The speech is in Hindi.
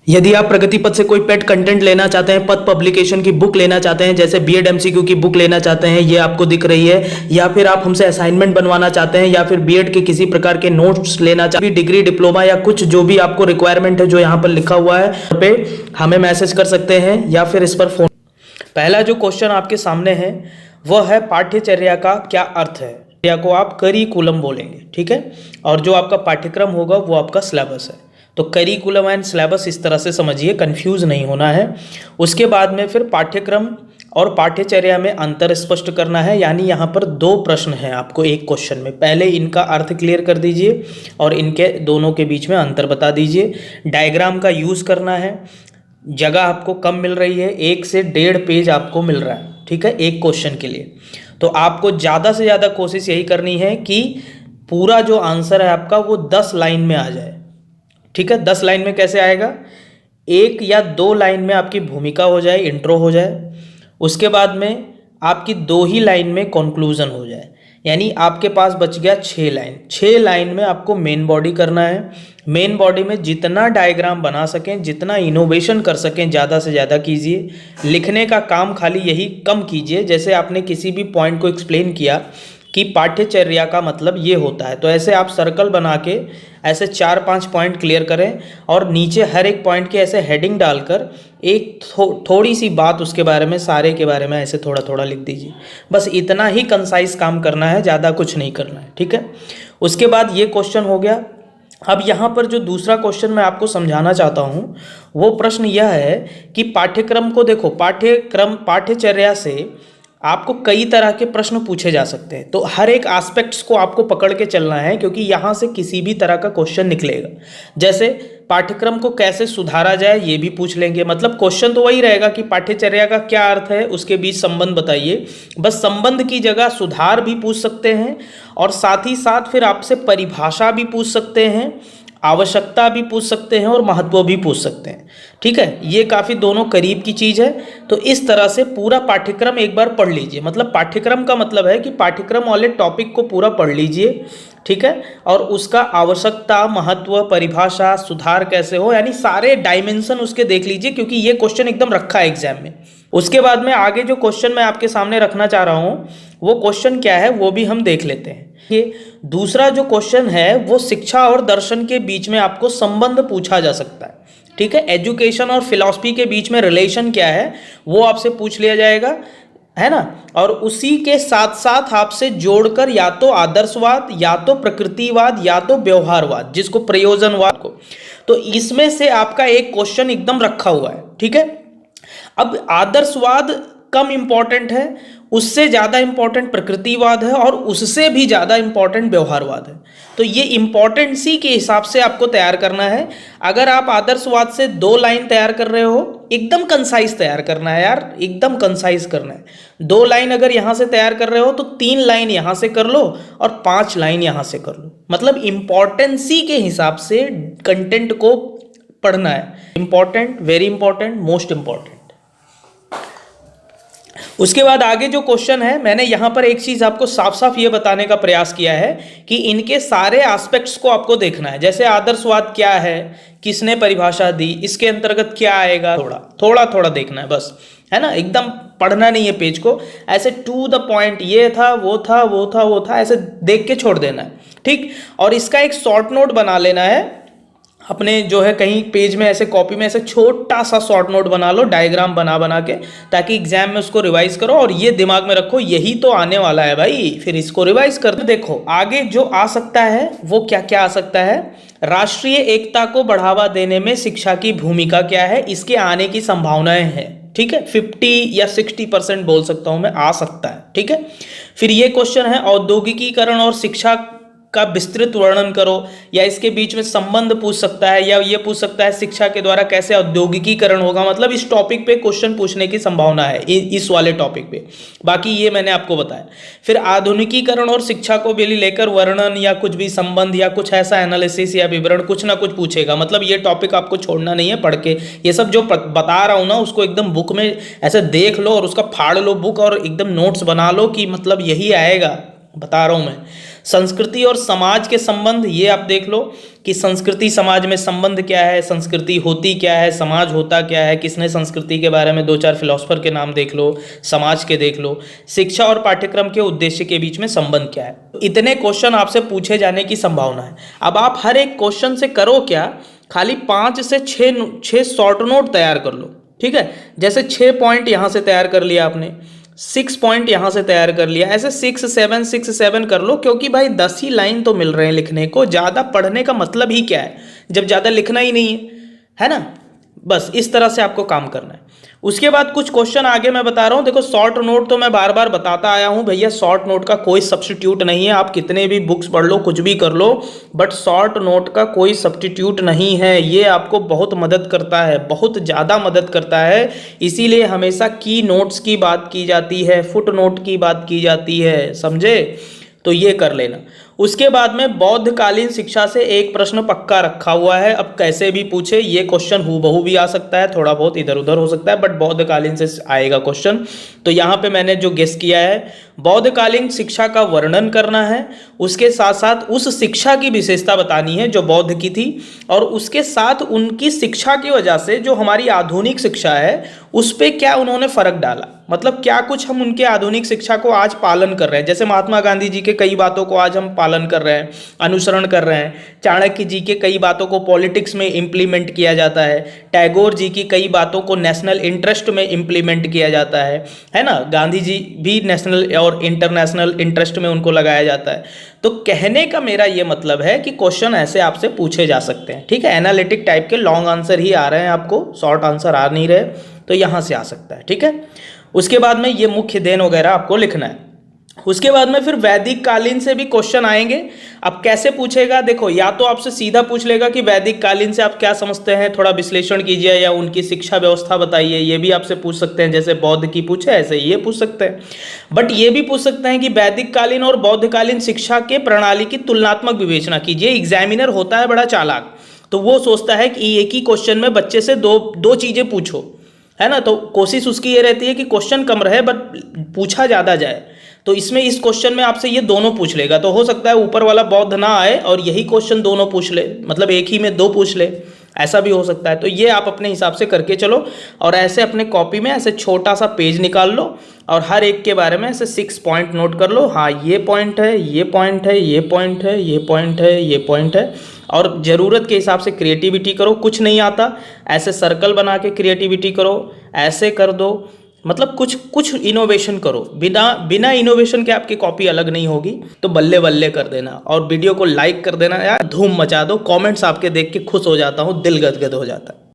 यदि आप प्रगति पथ से कोई पेड कंटेंट लेना चाहते हैं, पथ पब्लिकेशन की बुक लेना चाहते हैं, जैसे बीएड एमसीक्यू की बुक लेना चाहते हैं, ये आपको दिख रही है, या फिर आप हमसे असाइनमेंट बनवाना चाहते हैं, या फिर बीएड के किसी प्रकार के नोट्स लेना चाहते हैं, डिग्री डिप्लोमा या कुछ जो भी आपको रिक्वायरमेंट है जो यहाँ पर लिखा हुआ है पे हमें मैसेज कर सकते हैं या फिर इस पर फोन। पहला जो क्वेश्चन आपके सामने है वह है पाठ्यचर्या का क्या अर्थ है, या को आप करिकुलम बोलेंगे, ठीक है। और जो आपका पाठ्यक्रम होगा वो आपका सिलेबस है। तो करिकुलम एंड सिलेबस इस तरह से समझिए, कंफ्यूज नहीं होना है। उसके बाद में फिर पाठ्यक्रम और पाठ्यचर्या में अंतर स्पष्ट करना है, यानी यहाँ पर दो प्रश्न हैं आपको एक क्वेश्चन में। पहले इनका अर्थ क्लियर कर दीजिए और इनके दोनों के बीच में अंतर बता दीजिए। डायग्राम का यूज़ करना है। जगह आपको कम मिल रही है, 1 से 1.5 पेज आपको मिल रहा है, ठीक है, एक क्वेश्चन के लिए। तो आपको ज़्यादा से ज़्यादा कोशिश यही करनी है कि पूरा जो आंसर है आपका वो 10 लाइन में आ जाए, ठीक है। 10 लाइन में कैसे आएगा? 1 या 2 लाइन में आपकी भूमिका हो जाए, इंट्रो हो जाए, उसके बाद में आपकी 2 ही लाइन में कंक्लूजन हो जाए, यानी आपके पास बच गया 6 लाइन। 6 लाइन में आपको मेन बॉडी करना है। मेन बॉडी में जितना डायग्राम बना सकें, जितना इनोवेशन कर सकें, ज़्यादा से ज़्यादा कीजिए। लिखने का काम खाली यही कम कीजिए। जैसे आपने किसी भी पॉइंट को एक्सप्लेन किया कि पाठ्यचर्या का मतलब ये होता है, तो ऐसे आप सर्कल बना के ऐसे 4-5 पॉइंट क्लियर करें और नीचे हर एक पॉइंट के ऐसे हेडिंग डालकर एक थोड़ी सी बात उसके बारे में, सारे के बारे में ऐसे थोड़ा थोड़ा लिख दीजिए। बस इतना ही कंसाइज काम करना है, ज़्यादा कुछ नहीं करना है, ठीक है। उसके बाद ये क्वेश्चन हो गया। अब यहाँ पर जो दूसरा क्वेश्चन मैं आपको समझाना चाहता हूँ वो प्रश्न यह है कि पाठ्यक्रम को देखो, पाठ्यचर्या से आपको कई तरह के प्रश्न पूछे जा सकते हैं। तो हर एक एस्पेक्ट्स को आपको पकड़ के चलना है, क्योंकि यहाँ से किसी भी तरह का क्वेश्चन निकलेगा। जैसे पाठ्यक्रम को कैसे सुधारा जाए ये भी पूछ लेंगे। मतलब क्वेश्चन तो वही रहेगा कि पाठ्यचर्या का क्या अर्थ है, उसके बीच संबंध बताइए। बस संबंध की जगह सुधार भी पूछ सकते हैं और साथ ही साथ फिर आपसे परिभाषा भी पूछ सकते हैं, आवश्यकता भी पूछ सकते हैं और महत्व भी पूछ सकते हैं, ठीक है। ये काफ़ी दोनों करीब की चीज़ है। तो इस तरह से पूरा पाठ्यक्रम एक बार पढ़ लीजिए। मतलब पाठ्यक्रम का मतलब है कि पाठ्यक्रम वाले टॉपिक को पूरा पढ़ लीजिए, ठीक है। और उसका आवश्यकता, महत्व, परिभाषा, सुधार कैसे हो, यानी सारे डायमेंशन उसके देख लीजिए, क्योंकि ये क्वेश्चन एकदम रखा है एग्जाम में। उसके बाद में आगे जो क्वेश्चन मैं आपके सामने रखना चाह रहा हूँ वो क्वेश्चन क्या है वो भी हम देख लेते हैं। ये दूसरा जो क्वेश्चन है वो शिक्षा और दर्शन के बीच में आपको संबंध पूछा जा सकता है, ठीक है। एजुकेशन और फिलॉसफी के बीच में रिलेशन क्या है वो आपसे पूछ लिया जाएगा, है ना। और उसी के साथ साथ आपसे जोड़कर या तो आदर्शवाद, या तो प्रकृतिवाद, या तो व्यवहारवाद, जिसको प्रयोजनवाद को, तो इसमें से आपका एक क्वेश्चन एकदम रखा हुआ है, ठीक है। अब आदर्शवाद कम इंपॉर्टेंट है, उससे ज़्यादा इंपॉर्टेंट प्रकृतिवाद है और उससे भी ज़्यादा इंपॉर्टेंट व्यवहारवाद है। तो ये इंपॉर्टेंसी के हिसाब से आपको तैयार करना है। अगर आप आदर्शवाद से 2 लाइन तैयार कर रहे हो, एकदम कंसाइज तैयार करना है यार, एकदम कंसाइज करना है। 2 लाइन अगर यहाँ से तैयार कर रहे हो तो 3 लाइन यहाँ से कर लो और 5 लाइन यहाँ से कर लो। मतलब इंपॉर्टेंसी के हिसाब से कंटेंट को पढ़ना है। Important, very important, most important. उसके बाद आगे जो क्वेश्चन है, मैंने यहाँ पर एक चीज़ आपको साफ साफ ये बताने का प्रयास किया है कि इनके सारे एस्पेक्ट्स को आपको देखना है। जैसे आदर्शवाद क्या है, किसने परिभाषा दी, इसके अंतर्गत क्या आएगा, थोड़ा थोड़ा देखना है बस, है ना। एकदम पढ़ना नहीं है पेज को, ऐसे टू द पॉइंट, ये था वो था वो था वो था, ऐसे देख के छोड़ देना है, ठीक। और इसका एक शॉर्ट नोट बना लेना है अपने, जो है कहीं पेज में ऐसे कॉपी में ऐसे छोटा सा शॉर्ट नोट बना लो, डायग्राम बना बना के, ताकि एग्जाम में उसको रिवाइज करो। और ये दिमाग में रखो यही तो आने वाला है भाई, फिर इसको रिवाइज कर दो। देखो आगे जो आ सकता है वो क्या क्या आ सकता है। राष्ट्रीय एकता को बढ़ावा देने में शिक्षा की भूमिका क्या है, इसके आने की संभावनाएं हैं, ठीक है। 50 या 60% बोल सकता हूं मैं, आ सकता है, ठीक है। फिर ये क्वेश्चन है औद्योगिकीकरण और शिक्षा का विस्तृत वर्णन करो, या इसके बीच में संबंध पूछ सकता है, या ये पूछ सकता है शिक्षा के द्वारा कैसे औद्योगिकीकरण होगा। मतलब इस टॉपिक पे क्वेश्चन पूछने की संभावना है इस वाले टॉपिक पे। बाकी ये मैंने आपको बताया। फिर आधुनिकीकरण और शिक्षा को भी लेकर वर्णन या कुछ भी संबंध या कुछ ऐसा एनालिसिस या विवरण कुछ ना कुछ पूछेगा। मतलब ये टॉपिक आपको छोड़ना नहीं है पढ़ के। ये सब जो बता रहा हूँ ना उसको एकदम बुक में ऐसे देख लो और उसका फाड़ लो बुक और एकदम नोट्स बना लो कि मतलब यही आएगा, बता रहा हूँ मैं। संस्कृति और समाज के संबंध, ये आप देख लो कि संस्कृति समाज में संबंध क्या है, संस्कृति होती क्या है, समाज होता क्या है, किसने संस्कृति के बारे में 2-4 फिलोसफर के नाम देख लो, समाज के देख लो, शिक्षा और पाठ्यक्रम के उद्देश्य के बीच में संबंध क्या है। इतने क्वेश्चन आपसे पूछे जाने की संभावना है। अब आप हर एक क्वेश्चन से करो क्या, खाली 5 से 6 शॉर्ट नोट तैयार कर लो, ठीक है। जैसे 6 पॉइंट यहाँ से तैयार कर लिया आपने, 6 पॉइंट यहाँ से तैयार कर लिया, ऐसे 6-7 कर लो, क्योंकि भाई 10 ही लाइन तो मिल रहे हैं लिखने को, ज़्यादा पढ़ने का मतलब ही क्या है जब ज़्यादा लिखना ही नहीं है ना। बस इस तरह से आपको काम करना है। उसके बाद कुछ क्वेश्चन आगे मैं बता रहा हूँ। देखो शॉर्ट नोट तो मैं बार बार बताता आया हूँ भैया, शॉर्ट नोट का कोई सब्स्टिट्यूट नहीं है। आप कितने भी बुक्स पढ़ लो, कुछ भी कर लो, बट शॉर्ट नोट का कोई सब्स्टिट्यूट नहीं है। ये आपको बहुत मदद करता है, बहुत ज़्यादा मदद करता है। इसीलिए हमेशा की नोट्स की बात की जाती है, फुट नोट की बात की जाती है, समझे। तो ये कर लेना। उसके बाद में बौद्धकालीन शिक्षा से एक प्रश्न पक्का रखा हुआ है। अब कैसे भी पूछे, ये क्वेश्चन हूबहू भी आ सकता है, थोड़ा बहुत इधर उधर हो सकता है, बट बौद्धकालीन से आएगा क्वेश्चन। तो यहाँ पे मैंने जो गेस किया है, बौद्धकालीन शिक्षा का वर्णन करना है, उसके साथ साथ उस शिक्षा की विशेषता बतानी है जो बौद्ध की थी, और उसके साथ उनकी शिक्षा की वजह से जो हमारी आधुनिक शिक्षा है उस पर क्या उन्होंने फर्क डाला, मतलब क्या कुछ हम उनके आधुनिक शिक्षा को आज पालन कर रहे हैं। जैसे महात्मा गांधी जी के कई बातों को आज हम पालन कर रहे हैं, अनुसरण कर रहे हैं। चाणक्य जी के कई बातों को पॉलिटिक्स में इम्प्लीमेंट किया जाता है। टैगोर जी की कई बातों को नेशनल इंटरेस्ट में इम्प्लीमेंट किया जाता है ना। गांधी जी भी नेशनल और इंटरनेशनल इंटरेस्ट में उनको लगाया जाता है। तो कहने का मेरा ये मतलब है कि क्वेश्चन ऐसे आपसे पूछे जा सकते हैं, ठीक है। एनालिटिक टाइप के लॉन्ग आंसर ही आ रहे हैं, आपको शॉर्ट आंसर आ नहीं रहे, तो यहाँ से आ सकता है, ठीक है। उसके बाद में ये मुख्य देन वगैरह आपको लिखना है। उसके बाद में फिर वैदिक कालीन से भी क्वेश्चन आएंगे। अब कैसे पूछेगा, देखो या तो आपसे सीधा पूछ लेगा कि वैदिक कालीन से आप क्या समझते हैं, थोड़ा विश्लेषण कीजिए, या उनकी शिक्षा व्यवस्था बताइए, ये भी आपसे पूछ सकते हैं। जैसे बौद्ध की पूछे ऐसे ये पूछ सकते हैं। बट ये भी पूछ सकते हैं कि वैदिक कालीन और बौद्धकालीन शिक्षा के प्रणाली की तुलनात्मक विवेचना कीजिए। एग्जामिनर होता है बड़ा चालाक, तो वो सोचता है कि एक ही क्वेश्चन में बच्चे से दो चीजें पूछो, है ना। तो कोशिश उसकी ये रहती है कि क्वेश्चन कम रहे बट पूछा ज़्यादा जाए। तो इसमें इस क्वेश्चन में आपसे ये दोनों पूछ लेगा। तो हो सकता है ऊपर वाला बौद्ध ना आए और यही क्वेश्चन दोनों पूछ ले, मतलब एक ही में 2 पूछ ले, ऐसा भी हो सकता है। तो ये आप अपने हिसाब से करके चलो, और ऐसे अपने कॉपी में ऐसे छोटा सा पेज निकाल लो और हर एक के बारे में ऐसे 6 पॉइंट नोट कर लो। हाँ ये पॉइंट है, ये पॉइंट है, ये पॉइंट है, ये पॉइंट है, ये पॉइंट है। और ज़रूरत के हिसाब से क्रिएटिविटी करो। कुछ नहीं आता ऐसे सर्कल बना के क्रिएटिविटी करो, ऐसे कर दो, मतलब कुछ इनोवेशन करो। बिना इनोवेशन के आपकी कॉपी अलग नहीं होगी। तो बल्ले बल्ले कर देना, और वीडियो को लाइक कर देना यार, धूम मचा दो। कमेंट्स आपके देख के खुश हो जाता हूँ, दिल गदगद हो जाता है।